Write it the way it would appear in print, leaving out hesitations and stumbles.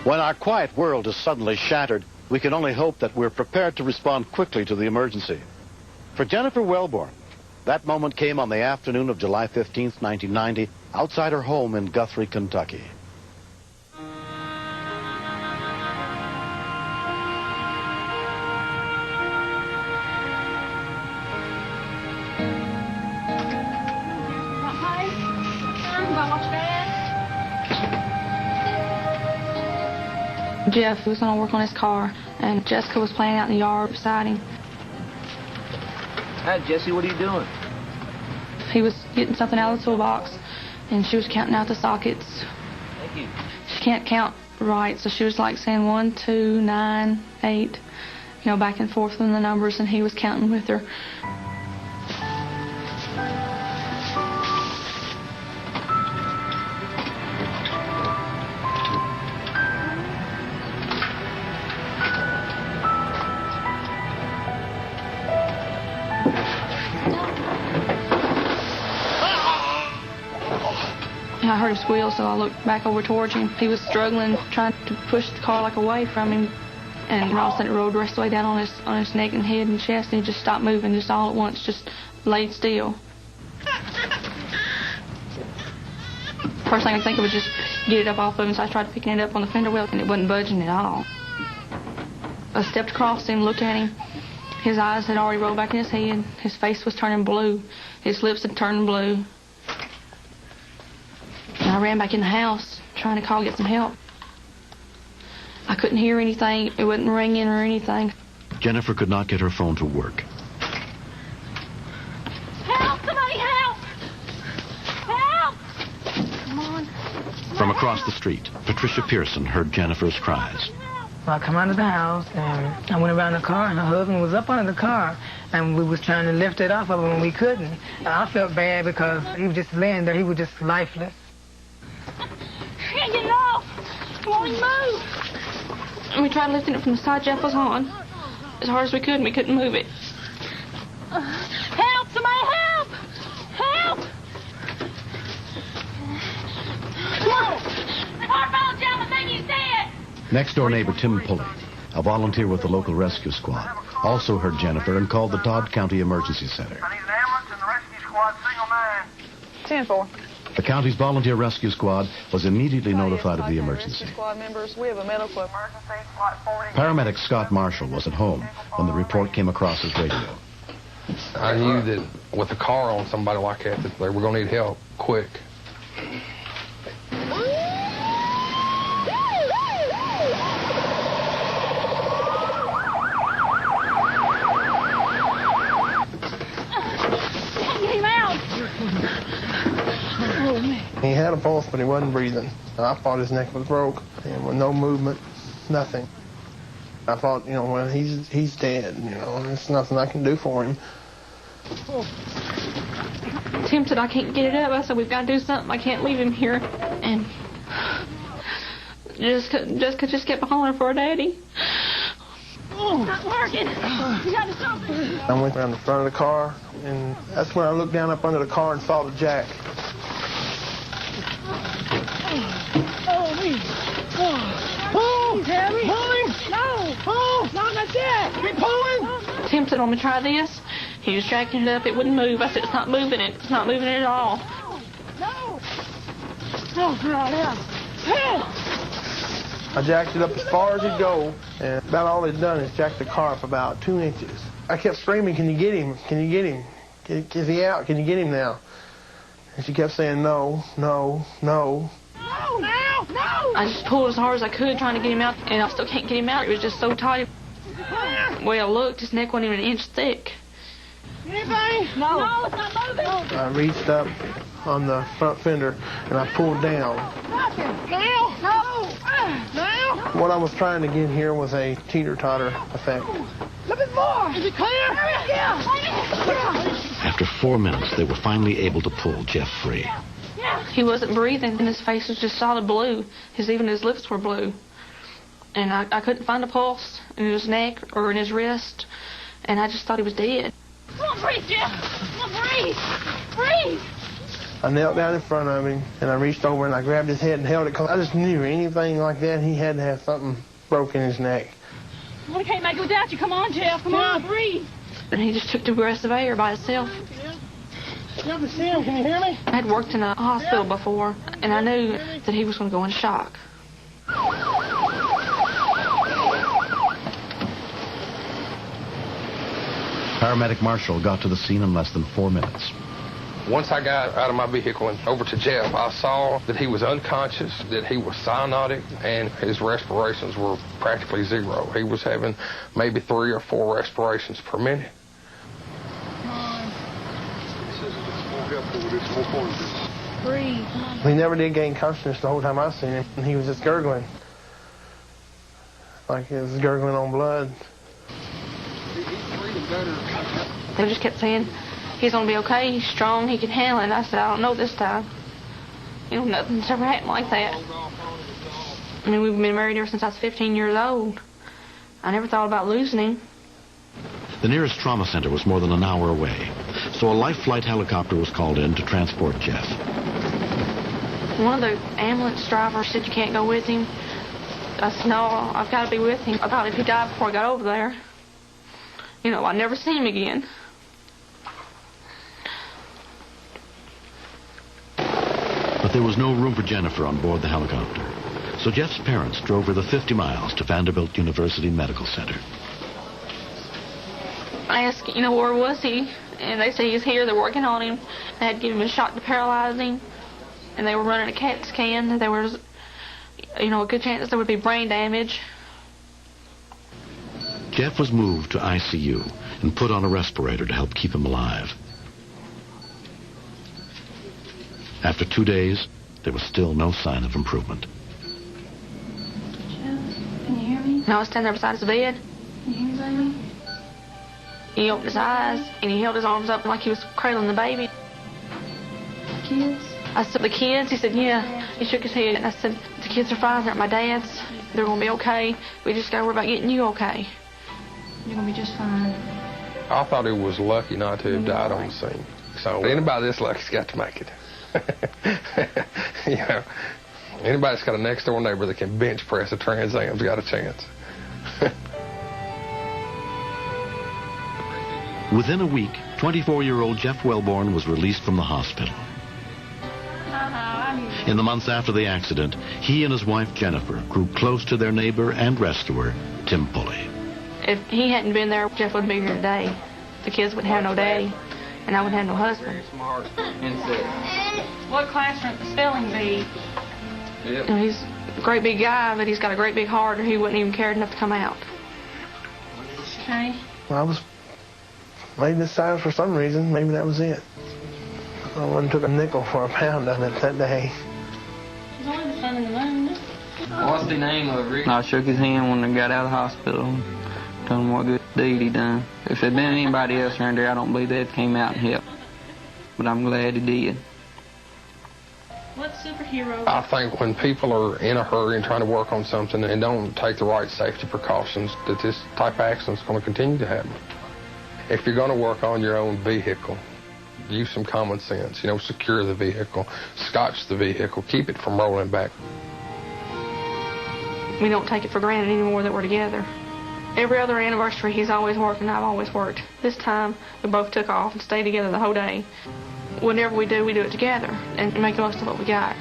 When our quiet world is suddenly shattered, we can only hope that we're prepared to respond quickly to the emergency. For Jennifer Wellborn, that moment came on the afternoon of July 15th, 1990, outside her home in Guthrie, Kentucky. Jeff was going to work on his car, and Jessica was playing out in the yard beside him. Hi, Jesse, what are you doing? He was getting something out of the toolbox, and she was counting out the sockets. Thank you. She can't count right, so she was like saying 1, 2, 9, 8, back and forth in the numbers, and he was counting with her. I heard him squeal, so I looked back over towards him. He was struggling, trying to push the car away from him, and all of a sudden it rolled the rest of the way down on his neck and head and chest, and he just stopped moving, just all at once, just laid still. First thing I think of was just get it up off of him, so I tried picking it up on the fender well, and it wasn't budging at all. I stepped across him, looked at him. His eyes had already rolled back in his head. His face was turning blue. His lips had turned blue. I ran back in the house, trying to get some help. I couldn't hear anything. It wasn't ringing or anything. Jennifer could not get her phone to work. Help! Somebody help! Help! Come on. From across the street, Patricia Pearson heard Jennifer's cries. I come out of the house, and I went around the car, and her husband was up under the car, and we was trying to lift it off of him, and we couldn't. And I felt bad because he was just laying there. He was just lifeless. Can't get it off. Come on, move. And we tried lifting it from the side Jeff was on as hard as we could, and we couldn't move it. Help! Somebody help! Help! Come on! The car fell down. I think he's dead. Next-door neighbor Tim Pulley, a volunteer with the local rescue squad, also heard Jennifer and called the Todd County Emergency Center. I need an ambulance and the rescue squad, signal 9. 10-4. The county's volunteer rescue squad was immediately notified of the emergency. Squad members, we have a medical Emergency, flight 40. Paramedic Scott Marshall was at home when the report came across his radio. I knew that with a car on somebody like that they were going to need help quick. He had a pulse, but he wasn't breathing. And I thought his neck was broke, and with no movement, nothing. I thought, well, he's dead, and there's nothing I can do for him. Tim said, I can't get it up. I said, we've got to do something. I can't leave him here. And Jessica just kept hollering for her daddy. Oh, not working. You got to stop it. I went around the front of the car, and that's when I looked down up under the car and saw the jack. He's heavy. No. Oh, not like that. Keep pulling. Tim said, I'm going to try this. He was jacking it up. It wouldn't move. I said, it's not moving it. It's not moving it at all. No. Oh, God, yeah. I jacked it up as far as it'd go, and about all it's done is jack the car up about 2 inches. I kept screaming, can you get him? Can you get him? Is he out? Can you get him now? And she kept saying, no, no, no. No, no, no! I just pulled as hard as I could trying to get him out, and I still can't get him out. It was just so tight. The way I looked, his neck wasn't even an inch thick. Anything? No. No, it's not moving. I reached up on the front fender, and I pulled down. Now? No. Now? What I was trying to get here was a teeter-totter effect. A little bit more. Is it clear? Yeah. After 4 minutes, they were finally able to pull Jeff free. He wasn't breathing, and his face was just solid blue. Even his lips were blue. And I couldn't find a pulse in his neck or in his wrist, and I just thought he was dead. Come on, breathe, Jeff. Come on, breathe. Breathe. I knelt down in front of him, and I reached over and I grabbed his head and held it, because I just knew anything like that, he had to have something broke in his neck. Well, I can't make it without you. Come on, Jeff. Come on, breathe. And he just took the aggressive air by himself. Jeff, Sam, can you hear me? I had worked in a hospital before, and I knew that he was going to go into shock. Paramedic Marshall got to the scene in less than 4 minutes. Once I got out of my vehicle and over to Jeff, I saw that he was unconscious, that he was cyanotic, and his respirations were practically zero. He was having maybe 3 or 4 respirations per minute. Breathe. He never did gain consciousness the whole time I seen him. He was just gurgling, like he was gurgling on blood. They just kept saying, he's going to be okay, he's strong, he can handle it. And I said, I don't know this time. You know, nothing's ever happened like that. I mean, we've been married ever since I was 15 years old. I never thought about losing him. The nearest trauma center was more than an hour away, so a life flight helicopter was called in to transport Jeff. One of the ambulance drivers said you can't go with him. I said, no, I've got to be with him. I thought if he died before I got over there, you know, I'd never see him again. But there was no room for Jennifer on board the helicopter, so Jeff's parents drove her the 50 miles to Vanderbilt University Medical Center. I asked, you know, where was he? And they say he's here. They're working on him. They had given him a shot to paralyze him, and they were running a CAT scan. There was, you know, a good chance there would be brain damage. Jeff was moved to ICU and put on a respirator to help keep him alive. After 2 days, there was still no sign of improvement. Jeff, can you hear me? No, I was standing there beside his bed. Can you hear me, baby? He opened his eyes, and he held his arms up like he was cradling the baby. The kids? I said, the kids? He said, yeah. He shook his head, and I said, the kids are fine. They're at my dad's. They're going to be okay. We just got to worry about getting you okay. You're going to be just fine. I thought he was lucky not to have died on the scene. So anybody this lucky's got to make it. You know, anybody that's got a next-door neighbor that can bench press a Trans Am's got a chance. Within a week, 24-year-old Jeff Wellborn was released from the hospital. In the months after the accident, he and his wife Jennifer grew close to their neighbor and rescuer, Tim Pulley. If he hadn't been there, Jeff wouldn't be here today. The kids wouldn't have no daddy, and I wouldn't have no husband. What class would the spelling be? Yep. You know, he's a great big guy, but he's got a great big heart, or he wouldn't even care enough to come out. Okay. Well, I was made this size for some reason. Maybe that was it. I went and took a nickel for a pound of it that day. It's only the sun and the moon. What's the name of Rick? I shook his hand when I got out of the hospital. Told him what good deed he done. If there'd been anybody else around there, I don't believe they'd came out and helped. But I'm glad he did. What superhero? I think when people are in a hurry and trying to work on something and don't take the right safety precautions, that this type of accident's going to continue to happen. If you're going to work on your own vehicle, use some common sense. You know, secure the vehicle, scotch the vehicle, keep it from rolling back. We don't take it for granted anymore that we're together. Every other anniversary, he's always worked and I've always worked. This time, we both took off and stayed together the whole day. Whatever we do it together and make the most of what we got.